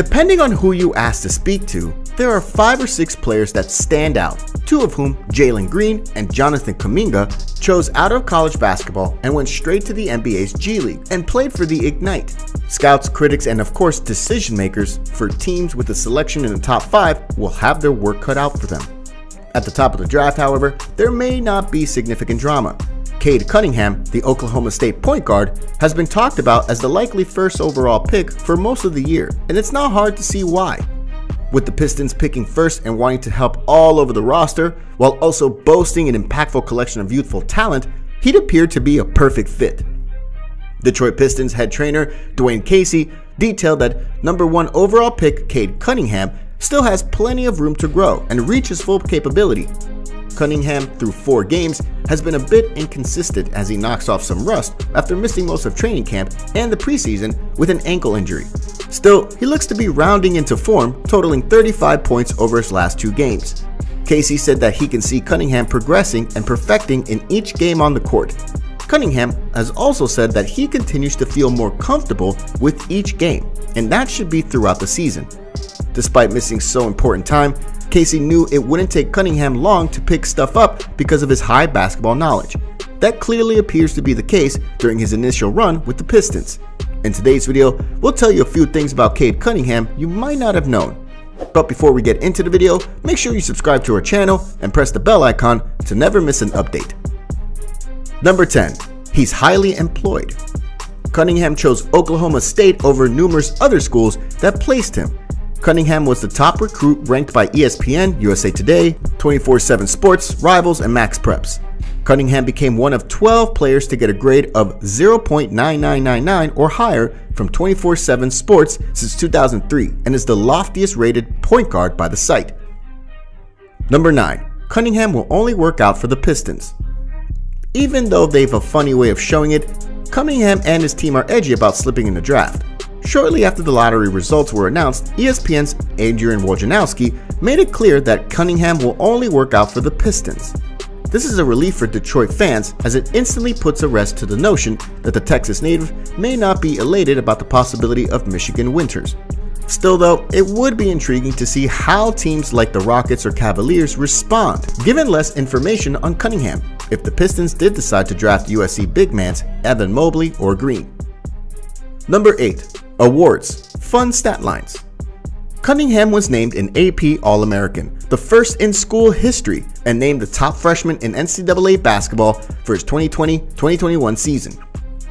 Depending on who you ask to speak to, there are 5 or 6 players that stand out, 2 of whom, Jalen Green and Jonathan Kuminga, chose out of college basketball and went straight to the NBA's G League and played for the Ignite. Scouts, critics, and of course decision makers for teams with a selection in the top 5 will have their work cut out for them. At the top of the draft, however, there may not be significant drama. Cade Cunningham, the Oklahoma State point guard, has been talked about as the likely first overall pick for most of the year, and it's not hard to see why. With the Pistons picking first and wanting to help all over the roster, while also boasting an impactful collection of youthful talent, he'd appear to be a perfect fit. Detroit Pistons head trainer Dwayne Casey detailed that number 1 overall pick Cade Cunningham still has plenty of room to grow and reach his full capability. Cunningham, through 4 games, has been a bit inconsistent as he knocks off some rust after missing most of training camp and the preseason with an ankle injury. Still, he looks to be rounding into form, totaling 35 points over his last 2 games. Casey said that he can see Cunningham progressing and perfecting in each game on the court. Cunningham has also said that he continues to feel more comfortable with each game, and that should be throughout the season. Despite missing so important time, Casey knew it wouldn't take Cunningham long to pick stuff up because of his high basketball knowledge. That clearly appears to be the case during his initial run with the Pistons. In today's video, we'll tell you a few things about Cade Cunningham you might not have known. But before we get into the video, make sure you subscribe to our channel and press the bell icon to never miss an update. Number 10. He's highly employed. Cunningham chose Oklahoma State over numerous other schools that placed him. Cunningham was the top recruit ranked by ESPN, USA Today, 24/7 Sports, Rivals, and Max Preps. Cunningham became one of 12 players to get a grade of 0.9999 or higher from 24/7 Sports since 2003 and is the loftiest rated point guard by the site. Number 9. Cunningham will only work out for the Pistons. Even though they've a funny way of showing it, Cunningham and his team are edgy about slipping in the draft. Shortly after the lottery results were announced, ESPN's Adrian Wojnarowski made it clear that Cunningham will only work out for the Pistons. This is a relief for Detroit fans as it instantly puts a rest to the notion that the Texas native may not be elated about the possibility of Michigan winters. Still though, it would be intriguing to see how teams like the Rockets or Cavaliers respond, given less information on Cunningham, if the Pistons did decide to draft USC big mans Evan Mobley or Green. Number 8. Awards. Fun stat lines. Cunningham was named an AP All-American, the first in school history, and named the top freshman in NCAA basketball for his 2020-2021 season.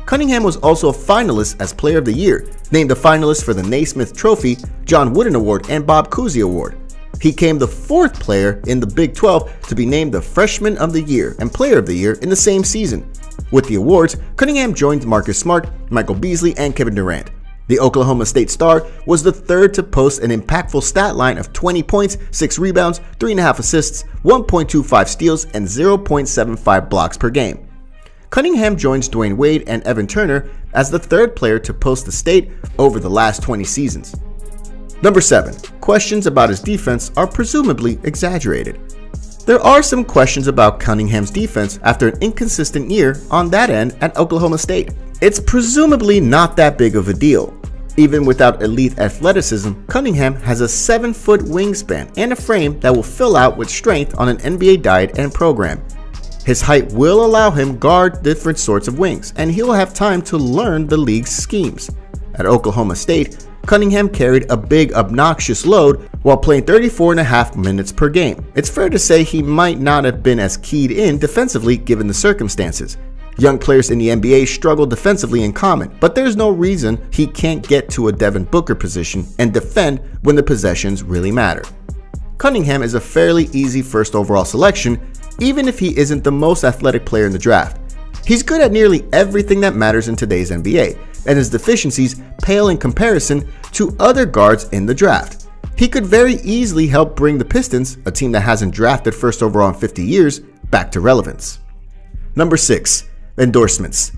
Cunningham was also a finalist as Player of the Year, named a finalist for the Naismith Trophy, John Wooden Award, and Bob Cousy Award. He came the 4th player in the Big 12 to be named the Freshman of the Year and Player of the Year in the same season. With the awards, Cunningham joined Marcus Smart, Michael Beasley, and Kevin Durant. The Oklahoma State star was the 3rd to post an impactful stat line of 20 points, 6 rebounds, 3.5 assists, 1.25 steals, and 0.75 blocks per game. Cunningham joins Dwayne Wade and Evan Turner as the 3rd player to post the state over the last 20 seasons. Number 7. Questions about his defense are presumably exaggerated. There are some questions about Cunningham's defense after an inconsistent year on that end at Oklahoma State. It's presumably not that big of a deal. Even without elite athleticism, Cunningham has a 7-foot wingspan and a frame that will fill out with strength on an NBA diet and program. His height will allow him guard different sorts of wings, and he'll have time to learn the league's schemes. At Oklahoma State, Cunningham carried a big, obnoxious load while playing 34.5 minutes per game. It's fair to say he might not have been as keyed in defensively given the circumstances. Young players in the NBA struggle defensively in common, but there's no reason he can't get to a Devin Booker position and defend when the possessions really matter. Cunningham is a fairly easy first overall selection, even if he isn't the most athletic player in the draft. He's good at nearly everything that matters in today's NBA, and his deficiencies pale in comparison to other guards in the draft. He could very easily help bring the Pistons, a team that hasn't drafted first overall in 50 years, back to relevance. Number 6. Endorsements.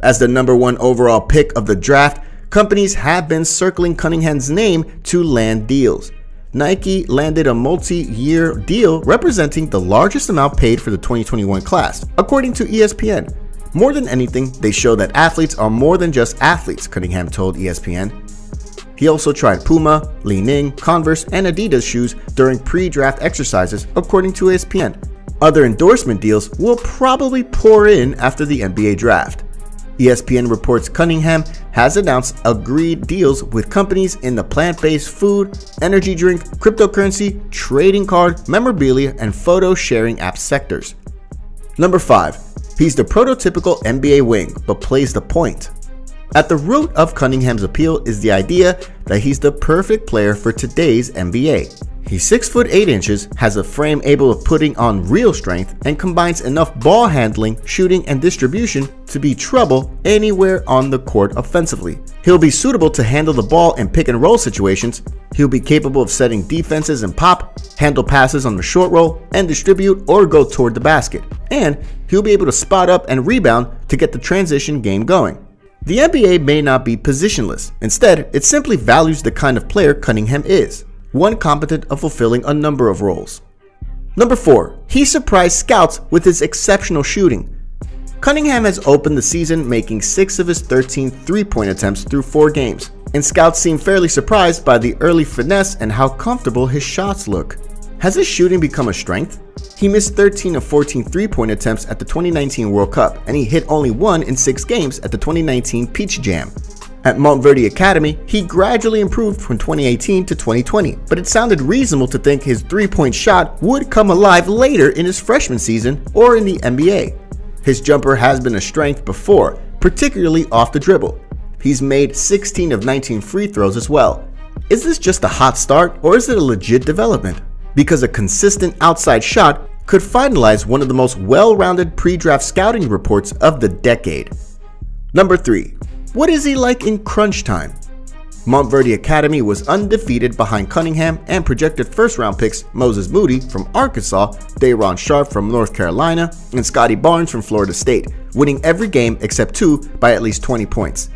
As the number 1 overall pick of the draft, companies have been circling Cunningham's name to land deals. Nike landed a multi-year deal representing the largest amount paid for the 2021 class, according to ESPN. More than anything, they show that athletes are more than just athletes, Cunningham told ESPN. He also tried Puma, Li-Ning, Converse, and Adidas shoes during pre-draft exercises, according to ESPN. Other endorsement deals will probably pour in after the NBA draft. ESPN reports Cunningham has announced agreed deals with companies in the plant-based food, energy drink, cryptocurrency, trading card, memorabilia, and photo sharing app sectors. Number 5. He's the prototypical NBA wing, but plays the point. At the root of Cunningham's appeal is the idea that he's the perfect player for today's NBA. He's 6 foot 8 inches, has a frame able of putting on real strength, and combines enough ball handling, shooting, and distribution to be trouble anywhere on the court offensively. He'll be suitable to handle the ball in pick and roll situations. He'll be capable of setting defenses and pop, handle passes on the short roll, and distribute or go toward the basket. And he'll be able to spot up and rebound to get the transition game going. The NBA may not be positionless. Instead, it simply values the kind of player Cunningham is. One competent of fulfilling a number of roles. Number 4. He surprised scouts with his exceptional shooting. Cunningham has opened the season making 6 of his 13 3-point attempts through 4 games, and scouts seem fairly surprised by the early finesse and how comfortable his shots look. Has his shooting become a strength? He missed 13 of 14 3-point attempts at the 2019 World Cup, and he hit only 1 in 6 games at the 2019 Peach Jam. At Montverde Academy, he gradually improved from 2018 to 2020, but it sounded reasonable to think his 3-point shot would come alive later in his freshman season or in the NBA. His jumper has been a strength before, particularly off the dribble. He's made 16 of 19 free throws as well. Is this just a hot start, or is it a legit development? Because a consistent outside shot could finalize one of the most well-rounded pre-draft scouting reports of the decade. Number 3. What is he like in crunch time? Montverde Academy was undefeated behind Cunningham and projected first-round picks Moses Moody from Arkansas, Day'Ron Sharpe from North Carolina, and Scotty Barnes from Florida State, winning every game except 2 by at least 20 points.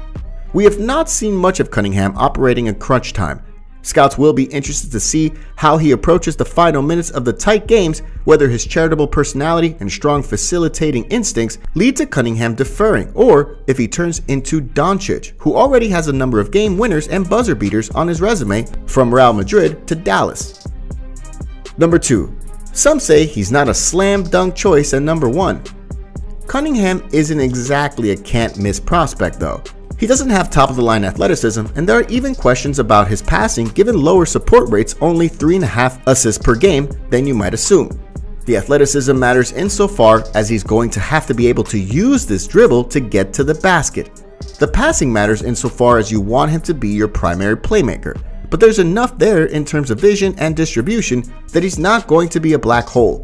We have not seen much of Cunningham operating in crunch time. Scouts will be interested to see how he approaches the final minutes of the tight games, whether his charitable personality and strong facilitating instincts lead to Cunningham deferring, or if he turns into Doncic, who already has a number of game winners and buzzer beaters on his resume from Real Madrid to Dallas. Number 2. Some say he's not a slam dunk choice at number 1. Cunningham isn't exactly a can't-miss prospect though. He doesn't have top-of-the-line athleticism, and there are even questions about his passing given lower support rates, only 3.5 assists per game than you might assume. The athleticism matters insofar as he's going to have to be able to use this dribble to get to the basket. The passing matters insofar as you want him to be your primary playmaker, but there's enough there in terms of vision and distribution that he's not going to be a black hole.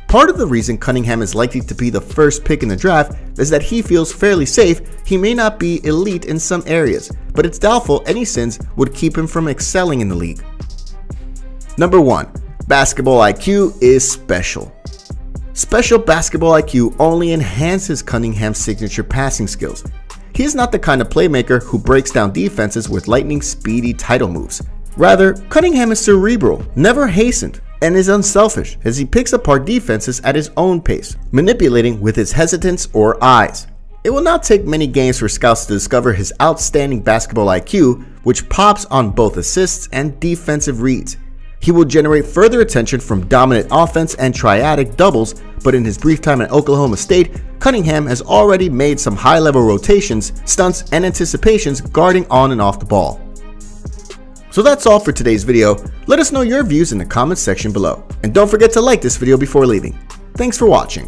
Part of the reason Cunningham is likely to be the first pick in the draft is that he feels fairly safe. He may not be elite in some areas, but it's doubtful any sins would keep him from excelling in the league. Number 1. Basketball IQ is special. Special basketball IQ only enhances Cunningham's signature passing skills. He is not the kind of playmaker who breaks down defenses with lightning speedy title moves. Rather, Cunningham is cerebral, never hastened, and is unselfish as he picks apart defenses at his own pace, manipulating with his hesitance or eyes. It will not take many games for scouts to discover his outstanding basketball IQ, which pops on both assists and defensive reads. He will generate further attention from dominant offense and triadic doubles, but in his brief time at Oklahoma State, Cunningham has already made some high-level rotations, stunts, and anticipations guarding on and off the ball. So that's all for today's video. Let us know your views in the comments section below. And don't forget to like this video before leaving. Thanks for watching.